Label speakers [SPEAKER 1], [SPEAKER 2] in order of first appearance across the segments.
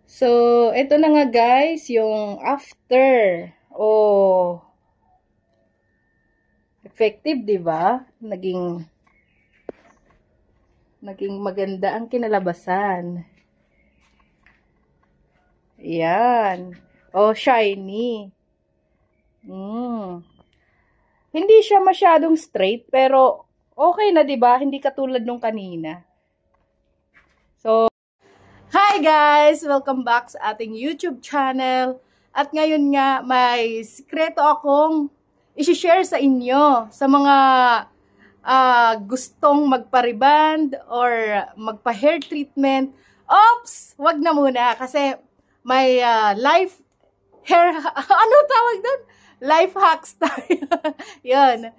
[SPEAKER 1] So, ito na nga guys, yung after. Oh, effective, 'di ba? Naging maganda ang kinalabasan. Yan. Oh, shiny. Hindi siya masyadong straight, pero okay na, 'di ba? Hindi katulad nung kanina. So, hi guys! Welcome back sa ating YouTube channel. At ngayon nga, may sikreto akong i-share sa inyo sa mga gustong magpa-reband or magpa-hair treatment. Oops! Wag na muna kasi may life hair, ano tawag doon? Life hacks tayo. Yun.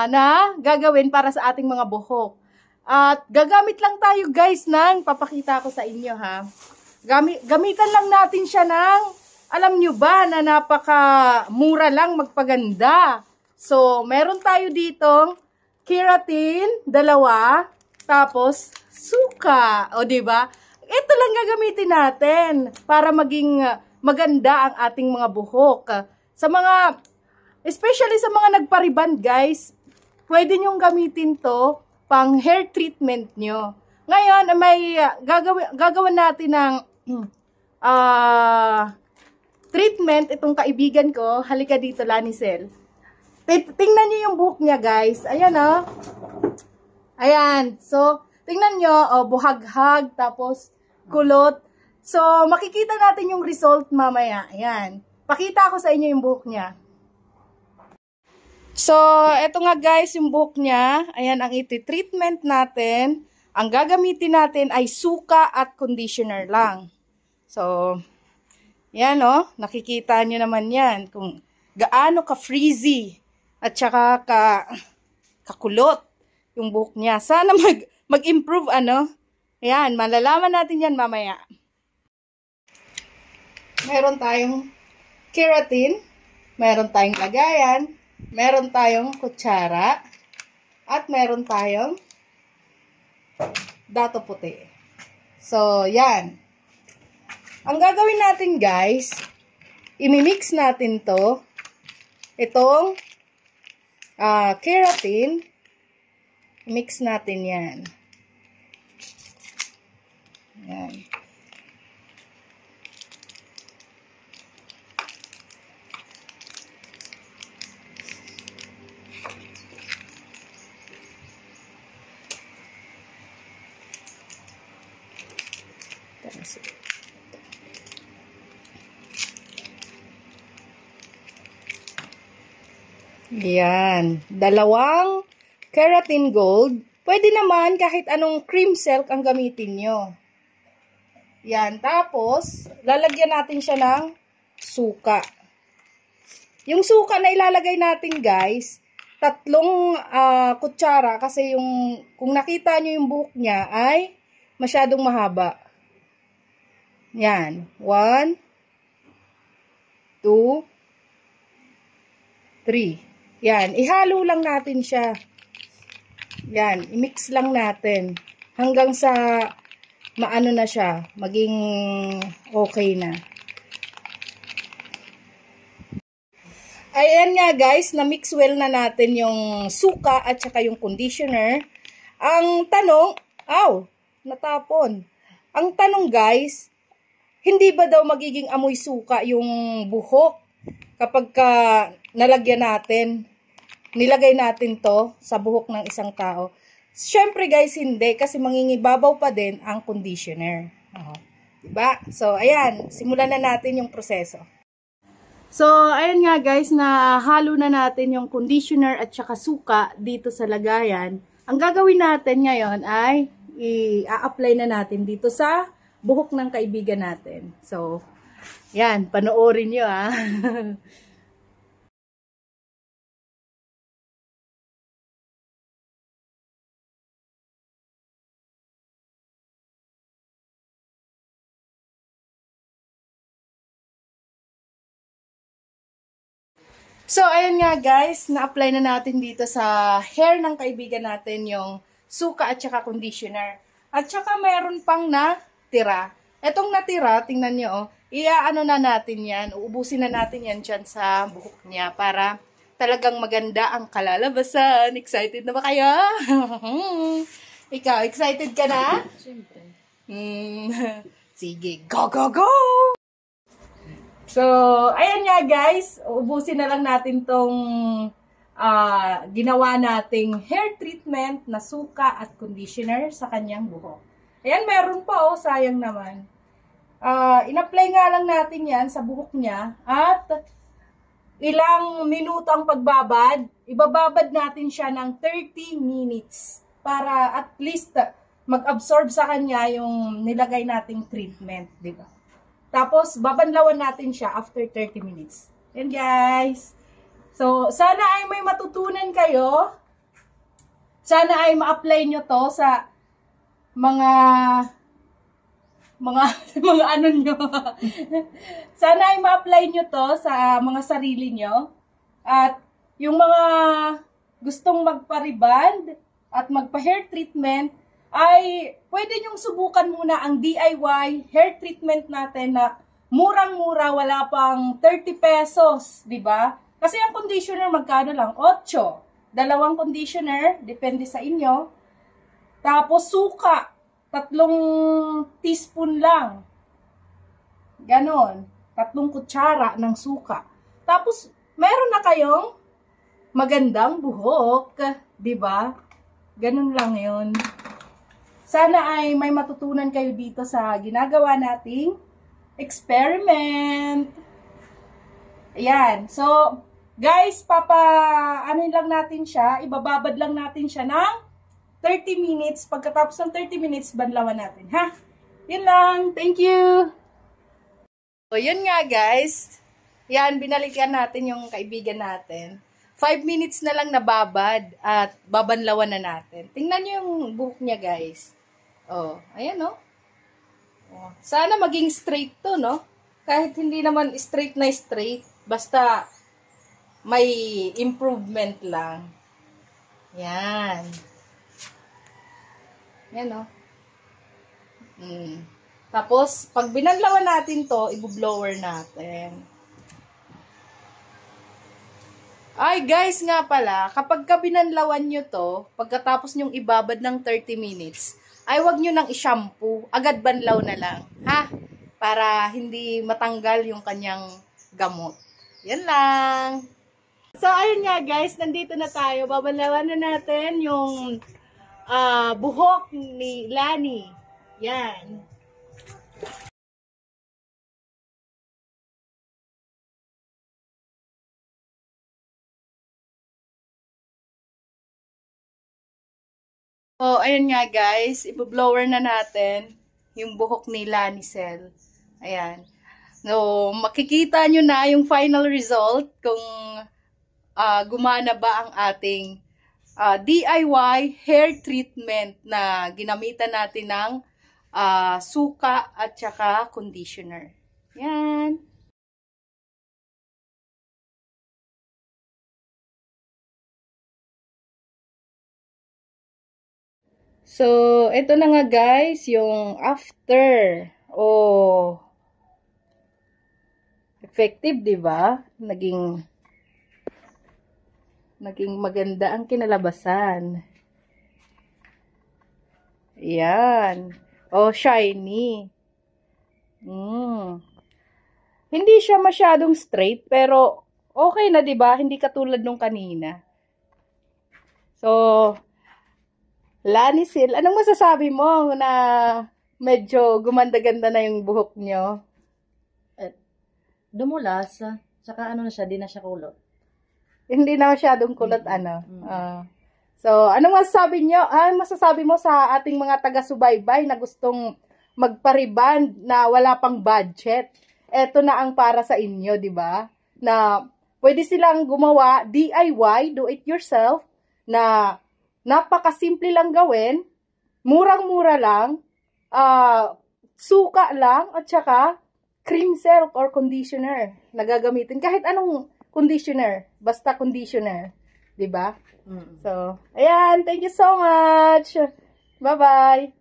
[SPEAKER 1] Na gagawin para sa ating mga buhok. At gagamit lang tayo guys ng, papakita ko sa inyo ha. Gamitan lang natin siya ng, alam nyo ba na napaka-mura lang magpaganda. So, meron tayo ditong keratin, 2, tapos suka. O diba? Ito lang gagamitin natin para maging maganda ang ating mga buhok. Sa mga, especially sa mga nagpa-reband guys, pwede nyong gamitin to pang hair treatment nyo. Ngayon, may gagawin natin ng treatment itong kaibigan ko. Halika dito, Lanicel. Tingnan nyo yung buhok niya, guys. Ayan, oh. Ayan. So, tingnan nyo, oh, buhaghag, tapos kulot. So, makikita natin yung result mamaya. Ayan. Pakita ko sa inyo yung buhok niya. So, eto nga guys, yung buhok niya. Ayan ang iti-treatment natin. Ang gagamitin natin ay suka at conditioner lang. So, yan o. Nakikita nyo naman yan. Kung gaano ka-frizzy at saka kakulot yung buhok niya. Sana mag-improve ano. Ayan, malalaman natin yan mamaya. Meron tayong keratin. Meron tayong lagayan. Meron tayong kutsara at meron tayong dato puti. So, yan. Ang gagawin natin guys, imimix natin to, itong keratin, mix natin yan. Yan. Yan. 2 keratin gold. Pwede naman kahit anong cream silk ang gamitin nyo. Yan. Tapos, lalagyan natin siya ng suka. Yung suka na ilalagay natin guys, 3 kutsara kasi yung, kung nakita nyo yung buhok niya ay masyadong mahaba. Yan. 1, 2, 3. Yan, ihalo lang natin siya. Yan, i-mix lang natin. Hanggang sa maano na siya, maging okay na. Ayan nga guys, na-mix well na natin yung suka at saka yung conditioner. Ang tanong, natapon. Ang tanong guys, hindi ba daw magiging amoy suka yung buhok kapag nalagyan natin? Nilagay natin to sa buhok ng isang tao. Siyempre guys, hindi. Kasi mangingibabaw pa din ang conditioner. Diba? So, ayan. Simulan na natin yung proseso. So, ayan nga guys, nahalo na natin yung conditioner at saka suka dito sa lagayan. Ang gagawin natin ngayon ay i-apply na natin dito sa buhok ng kaibigan natin. So, yan. Panoorin nyo So, ayan nga guys, na-apply na natin dito sa hair ng kaibigan natin yung suka at saka conditioner. At saka mayroon pang natira. Etong natira, tingnan nyo, oh, iaano na natin yan, uubusin na natin yan dyan sa buhok niya para talagang maganda ang kalalabasan. Excited na ba kayo? Ikaw, excited ka na?
[SPEAKER 2] Siyempre.
[SPEAKER 1] Sige, go, go, go! So, ayan nga guys, uubusin na lang natin tong ginawa nating hair treatment na suka at conditioner sa kanyang buhok. Ayan, meron pa oh, sayang naman. In-apply nga lang natin yan sa buhok niya at ilang minuto ang pagbabad, ibababad natin siya ng 30 minutes para at least mag-absorb sa kanya yung nilagay nating treatment, di ba? Tapos, babanlawan natin siya after 30 minutes. Yan guys. So, sana ay may matutunan kayo. Sana ay ma-apply nyo to sa mga ano nyo. Sana ay ma-apply nyo to sa mga sarili nyo. At yung mga gustong magpa-reband at magpa-hair treatment, ay pwede nyong subukan muna ang DIY hair treatment natin na murang-mura, wala pang 30 pesos, di ba? Kasi ang conditioner magkano lang? 8. Dalawang conditioner, depende sa inyo. Tapos suka, 3 teaspoon lang. Ganon. 3 kutsara ng suka. Tapos, meron na kayong magandang buhok. Diba? Ganon lang yun. Sana ay may matutunan kayo dito sa ginagawa nating experiment. Ayan. So, guys, anuin lang natin siya. Ibababad lang natin siya ng 30 minutes. Pagkatapos ng 30 minutes, banlawan natin, ha? Yun lang. Thank you! So, yun nga, guys. Yan, binalikan natin yung kaibigan natin. 5 minutes na lang nababad at babanlawan na natin. Tingnan nyo yung buhok niya, guys. Oh, ayan, no? Oh, sana maging straight to, no? Kahit hindi naman straight na straight. Basta may improvement lang. Yan. Yan, no? Tapos, pag binanlawan natin to, i-blower natin. Ay, guys, nga pala, kapag binanlawan nyo to, pagkatapos nyong ibabad ng 30 minutes, ay wag nyo nang i-shampoo. Agad banlaw na lang. Ha? Para hindi matanggal yung kanyang gamot. Yan lang. So, ayun nga, guys, nandito na tayo. Babanlawan na natin yung buhok ni Lani. Yan. Oh, ayun nga guys, i-blower na natin yung buhok ni Lanicel. Ayan. So, makikita nyo na yung final result kung gumana ba ang ating DIY hair treatment na ginamitan natin ng suka at saka conditioner. Yan. So, ito na nga guys, yung after. Oh, effective, di ba? Naging maganda ang kinalabasan. Yan. Oh, shiny. Hindi siya masyadong straight, pero okay na, di ba? Hindi katulad nung kanina. So, Lanicel, anong masasabi mo na medyo gumanda-ganda na yung buhok nyo?
[SPEAKER 2] Dumulas. Tsaka ano na siya, di na siya kulot.
[SPEAKER 1] Hindi na masyadong kulot, ano? So, anong masasabi nyo? Masasabi mo sa ating mga taga-subaybay na gustong magpa-reband na wala pang budget? Eto na ang para sa inyo, di ba? Na pwede silang gumawa DIY, do it yourself, na napakasimple lang gawin, murang-mura lang, suka lang, at saka cream silk or conditioner na gagamitin. Kahit anong conditioner, basta conditioner. Diba? So, ayan, thank you so much. Bye-bye.